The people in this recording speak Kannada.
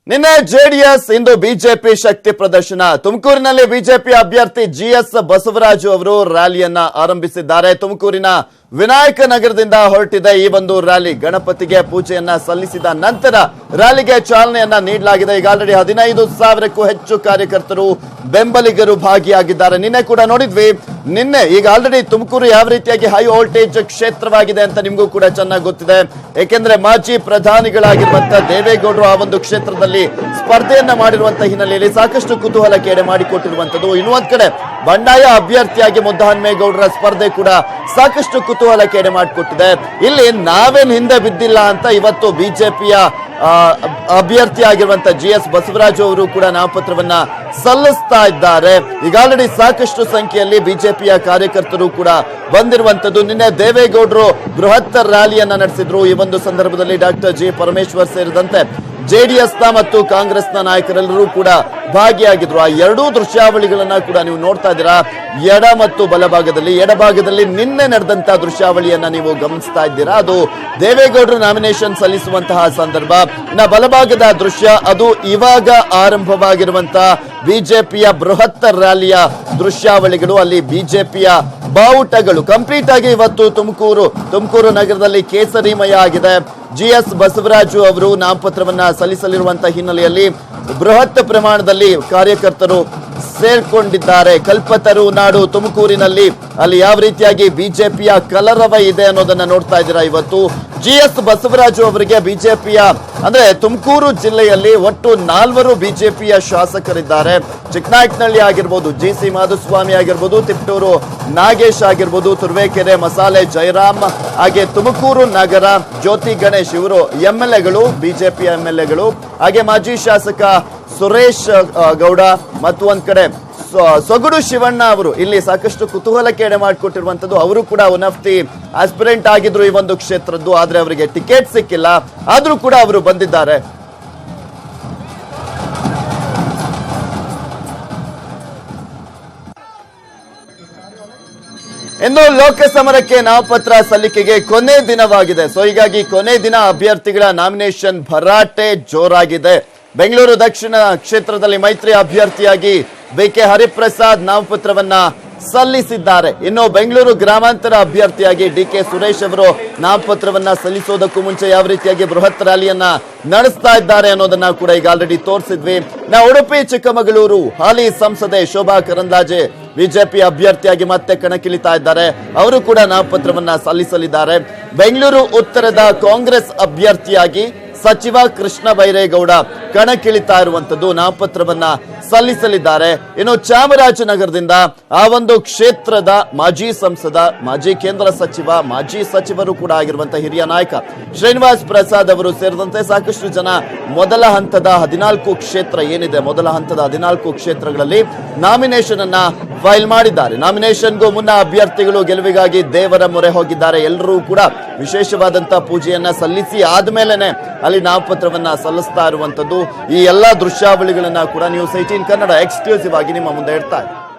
ನಿನ್ನೆ ಜೆಡಿಎಸ್ ಇಂದು ಬಿಜೆಪಿ ಶಕ್ತಿ ಪ್ರದರ್ಶನ ತುಮಕೂರಿನಲ್ಲಿ ಬಿಜೆಪಿ ಅಭ್ಯರ್ಥಿ ಜಿಎಸ್ ಬಸವರಾಜು ಅವರು ರ್ಯಾಲಿಯನ್ನ ಆರಂಭಿಸಿದ್ದಾರೆ। ತುಮಕೂರಿನ ವಿನಾಯಕ ನಗರದಿಂದ ಹೊರಟಿದೆ ಈ ಒಂದು ರ್ಯಾಲಿ। ಗಣಪತಿಗೆ ಪೂಜೆಯನ್ನ ಸಲ್ಲಿಸಿದ ನಂತರ ರ್ಯಾಲಿಗೆ ಚಾಲನೆಯನ್ನ ನೀಡಲಾಗಿದೆ। ಈಗ ಆಲ್ರೆಡಿ 15,000ಕ್ಕೂ ಹೆಚ್ಚು ಕಾರ್ಯಕರ್ತರು ಬೆಂಬಲಿಗರು ಭಾಗಿಯಾಗಿದ್ದಾರೆ। ನಿನ್ನೆ ಕೂಡ ನೋಡಿದ್ವಿ, ನಿನ್ನೆ ಈಗ ಆಲ್ರೆಡಿ ತುಮಕೂರು ಯಾವ ರೀತಿಯಾಗಿ ಹೈ ವೋಲ್ಟೇಜ್ ಕ್ಷೇತ್ರವಾಗಿದೆ ಅಂತ ನಿಮಗೂ ಕೂಡ ಚೆನ್ನಾಗಿ ಗೊತ್ತಿದೆ। ಏಕೆಂದ್ರೆ ಮಾಜಿ ಪ್ರಧಾನಿಗಳಾಗಿರುವಂತಹ ದೇವೇಗೌಡರು ಆ ಒಂದು ಕ್ಷೇತ್ರದಲ್ಲಿ ಸ್ಪರ್ಧೆಯನ್ನ ಮಾಡಿರುವಂತಹ ಹಿನ್ನೆಲೆಯಲ್ಲಿ ಸಾಕಷ್ಟು ಕುತೂಹಲಕ್ಕೆ ಎಡೆ ಮಾಡಿಕೊಟ್ಟಿರುವಂತದ್ದು। ಇನ್ನೊಂದ್ ಕಡೆ ಬಂಡಾಯ ಅಭ್ಯರ್ಥಿಯಾಗಿ ಮುದ್ದಹನುಮೇಗೌಡರ ಸ್ಪರ್ಧೆ ಕೂಡ ಸಾಕಷ್ಟು ಕುತೂಹಲಕ್ಕೆ ಎಡೆ ಮಾಡಿಕೊಟ್ಟಿದೆ। ಇಲ್ಲಿ ನಾವೇನ್ ಹಿಂದೆ ಬಿದ್ದಿಲ್ಲ ಅಂತ ಇವತ್ತು ಬಿಜೆಪಿಯ ಅಭ್ಯರ್ಥಿ ಆಗಿರುವಂತಹ ಜಿಎಸ್ ಬಸವರಾಜು ಅವರು ಕೂಡ ನಾಮಪತ್ರವನ್ನ ಸಲ್ಲಿಸ್ತಾ ಇದ್ದಾರೆ। ಈಗ ಆಲ್ರೆಡಿ ಸಾಕಷ್ಟು ಸಂಖ್ಯೆಯಲ್ಲಿ ಬಿಜೆಪಿಯ ಕಾರ್ಯಕರ್ತರು ಕೂಡ ಬಂದಿರುವಂತದ್ದು। ನಿನ್ನೆ ದೇವೇಗೌಡರು ಬೃಹತ್ ರ್ಯಾಲಿಯನ್ನ ನಡೆಸಿದ್ರು। ಈ ಒಂದು ಸಂದರ್ಭದಲ್ಲಿ ಡಾಕ್ಟರ್ ಜಿ ಪರಮೇಶ್ವರ್ ಸೇರಿದಂತೆ ಜೆಡಿಎಸ್ನ ಮತ್ತು ಕಾಂಗ್ರೆಸ್ನ ನಾಯಕರೆಲ್ಲರೂ ಕೂಡ ಭಾಗಿಯಾಗಿದ್ರು। ಆ ಎರಡೂ ದೃಶ್ಯಾವಳಿಗಳನ್ನ ಕೂಡ ನೀವು ನೋಡ್ತಾ ಇದ್ದೀರಾ, ಎಡ ಮತ್ತು ಬಲಭಾಗದಲ್ಲಿ। ಎಡಭಾಗದಲ್ಲಿ ನಿನ್ನೆ ನಡೆದಂತಹ ದೃಶ್ಯಾವಳಿಯನ್ನ ನೀವು ಗಮನಿಸ್ತಾ ಇದ್ದೀರಾ, ಅದು ದೇವೇಗೌಡರು ನಾಮಿನೇಷನ್ ಸಲ್ಲಿಸುವಂತಹ ಸಂದರ್ಭ। ಇನ್ನ ಬಲಭಾಗದ ದೃಶ್ಯ ಅದು ಇವಾಗ ಆರಂಭವಾಗಿರುವಂತಹ ಬಿಜೆಪಿಯ ಬೃಹತ್ ರ್ಯಾಲಿಯ ದೃಶ್ಯಾವಳಿಗಳು। ಅಲ್ಲಿ ಬಿಜೆಪಿಯ ಬಾವುಟಗಳು ಕಂಪ್ಲೀಟ್ ಆಗಿ ಇವತ್ತು ತುಮಕೂರು ನಗರದಲ್ಲಿ ಕೇಸರಿಮಯ ಆಗಿದೆ। ಜಿಎಸ್ ಬಸವರಾಜು ಅವರು ನಾಮಪತ್ರವನ್ನ ಸಲ್ಲಿಸಲಿರುವಂತಹ ಹಿನ್ನೆಲೆಯಲ್ಲಿ ಬೃಹತ್ ಪ್ರಮಾಣದಲ್ಲಿ ಕಾರ್ಯಕರ್ತರು ಸೇರ್ಕೊಂಡಿದ್ದಾರೆ। ಕಲ್ಪತರು ನಾಡು ತುಮಕೂರಿನಲ್ಲಿ ಅಲ್ಲಿ ಯಾವ ರೀತಿಯಾಗಿ ಬಿಜೆಪಿಯ ಕಲರವ ಇದೆ ಅನ್ನೋದನ್ನ ನೋಡ್ತಾ ಇದ್ದೀರಾ। ಇವತ್ತು ಜಿಎಸ್ ಬಸವರಾಜು ಅವರಿಗೆ ಬಿಜೆಪಿಯ ಅಂದ್ರೆ ತುಮಕೂರು ಜಿಲ್ಲೆಯಲ್ಲಿ ಒಟ್ಟು 4 ಬಿಜೆಪಿಯ ಶಾಸಕರಿದ್ದಾರೆ। ಚಿಕ್ಕನಾಯಕನಹಳ್ಳಿ ಆಗಿರ್ಬೋದು, ಜಿಸಿ ಮಾಧುಸ್ವಾಮಿ ಆಗಿರ್ಬೋದು, ತಿಪ್ಟೂರು ನಾಗೇಶ್ ಆಗಿರ್ಬೋದು, ತುರುವೇಕೆರೆ ಮಸಾಲೆ ಜಯರಾಮ್, ಹಾಗೆ ತುಮಕೂರು ನಗರ ಜ್ಯೋತಿ ಗಣೇಶ್ ಇವರು ಎಂಎಲ್ಎಗಳು, ಬಿಜೆಪಿ ಎಂಎಲ್ಎಗಳು, ಹಾಗೆ ಮಾಜಿ ಶಾಸಕ ಸುರೇಶ್ ಗೌಡ ಮತ್ತು ಒಂದ್ ಕಡೆ ಸೊಗಡು ಶಿವಣ್ಣ ಅವರು ಇಲ್ಲಿ ಸಾಕಷ್ಟು ಕುತೂಹಲಕ್ಕೆ ಎಡೆ ಮಾಡಿಕೊಟ್ಟಿರುವಂತದ್ದು। ಅವರು ಕೂಡ ಒನ್ ಆಫ್ ದಿ ಆಸ್ಪಿರೆಂಟ್ ಆಗಿದ್ರು ಈ ಒಂದು ಕ್ಷೇತ್ರದ್ದು, ಆದ್ರೆ ಅವರಿಗೆ ಟಿಕೆಟ್ ಸಿಕ್ಕಿಲ್ಲ, ಆದ್ರೂ ಕೂಡ ಅವರು ಬಂದಿದ್ದಾರೆ। ಇನ್ನು ಲೋಕಸಮರಕ್ಕೆ ನಾಮಪತ್ರ ಸಲ್ಲಿಕೆಗೆ ಕೊನೆ ದಿನವಾಗಿದೆ। ಸೊ ಹೀಗಾಗಿ ಕೊನೆ ದಿನ ಅಭ್ಯರ್ಥಿಗಳ ನಾಮಿನೇಷನ್ ಭರಾಟೆ ಜೋರಾಗಿದೆ। ಬೆಂಗಳೂರು ದಕ್ಷಿಣ ಕ್ಷೇತ್ರದಲ್ಲಿ ಮೈತ್ರಿ ಅಭ್ಯರ್ಥಿಯಾಗಿ ಬಿಕೆ ಹರಿಪ್ರಸಾದ್ ನಾಮಪತ್ರವನ್ನ ಸಲ್ಲಿಸಿದ್ದಾರೆ। ಇನ್ನು ಬೆಂಗಳೂರು ಗ್ರಾಮಾಂತರ ಅಭ್ಯರ್ಥಿಯಾಗಿ ಡಿಕೆ ಸುರೇಶ್ ಅವರು ನಾಮಪತ್ರವನ್ನ ಸಲ್ಲಿಸೋದಕ್ಕೂ ಮುಂಚೆ ಯಾವ ರೀತಿಯಾಗಿ ಬೃಹತ್ ರ್ಯಾಲಿಯನ್ನ ನಡೆಸ್ತಾ ಇದ್ದಾರೆ ಅನ್ನೋದನ್ನ ಕೂಡ ಈಗ ಆಲ್ರೆಡಿ ತೋರಿಸಿದ್ವಿ। ನಾವು ಉಡುಪಿ ಚಿಕ್ಕಮಗಳೂರು ಹಾಲಿ ಸಂಸದೆ ಶೋಭಾ ಕರಂದ್ಲಾಜೆ ಬಿಜೆಪಿ ಅಭ್ಯರ್ಥಿಯಾಗಿ ಮತ್ತೆ ಕಣಕ್ಕಿಳಿತಾ ಇದ್ದಾರೆ, ಅವರು ಕೂಡ ನಾಮಪತ್ರವನ್ನ ಸಲ್ಲಿಸಲಿದ್ದಾರೆ। ಬೆಂಗಳೂರು ಉತ್ತರದ ಕಾಂಗ್ರೆಸ್ ಅಭ್ಯರ್ಥಿಯಾಗಿ ಸಚಿವ ಕೃಷ್ಣ ಬೈರೇಗೌಡ ಕಣಕ್ಕಿಳಿತಾ ಇರುವಂತದ್ದು, ನಾಮಪತ್ರವನ್ನ ಸಲ್ಲಿಸಲಿದ್ದಾರೆ। ಇನ್ನು ಚಾಮರಾಜನಗರದಿಂದ ಆ ಒಂದು ಕ್ಷೇತ್ರದ ಮಾಜಿ ಸಂಸದ, ಮಾಜಿ ಕೇಂದ್ರ ಸಚಿವ, ಮಾಜಿ ಸಚಿವರು ಕೂಡ ಆಗಿರುವಂತಹ ಹಿರಿಯ ನಾಯಕ ಶ್ರೀನಿವಾಸ್ ಪ್ರಸಾದ್ ಅವರು ಸೇರಿದಂತೆ ಸಾಕಷ್ಟು ಜನ ಮೊದಲ ಹಂತದ 14 ಕ್ಷೇತ್ರ ಏನಿದೆ, ಮೊದಲ ಹಂತದ 14 ಕ್ಷೇತ್ರಗಳಲ್ಲಿ ನಾಮಿನೇಷನ್ ಅನ್ನ ಫೈಲ್ ಮಾಡಿದ್ದಾರೆ। ನಾಮಿನೇಷನ್ಗೂ ಮುನ್ನ ಅಭ್ಯರ್ಥಿಗಳು ಗೆಲುವಿಗಾಗಿ ದೇವರ ಮೊರೆ ಹೋಗಿದ್ದಾರೆ। ಎಲ್ಲರೂ ಕೂಡ ವಿಶೇಷವಾದಂತಹ ಪೂಜೆಯನ್ನ ಸಲ್ಲಿಸಿ ಆದ್ಮೇಲೆನೆ ಅಲ್ಲಿ ನಾಮಪತ್ರವನ್ನ ಸಲ್ಲಿಸ್ತಾ ಇರುವಂತದ್ದು। ಈ ಎಲ್ಲಾ ದೃಶ್ಯಾವಳಿಗಳನ್ನ ಕೂಡ ನ್ಯೂಸ್ 18 ಕನ್ನಡ ಎಕ್ಸ್ಕ್ಲೂಸಿವ್ ಆಗಿ ನಿಮ್ಮ ಮುಂದೆ ಇಡ್ತಾ ಇದೆ।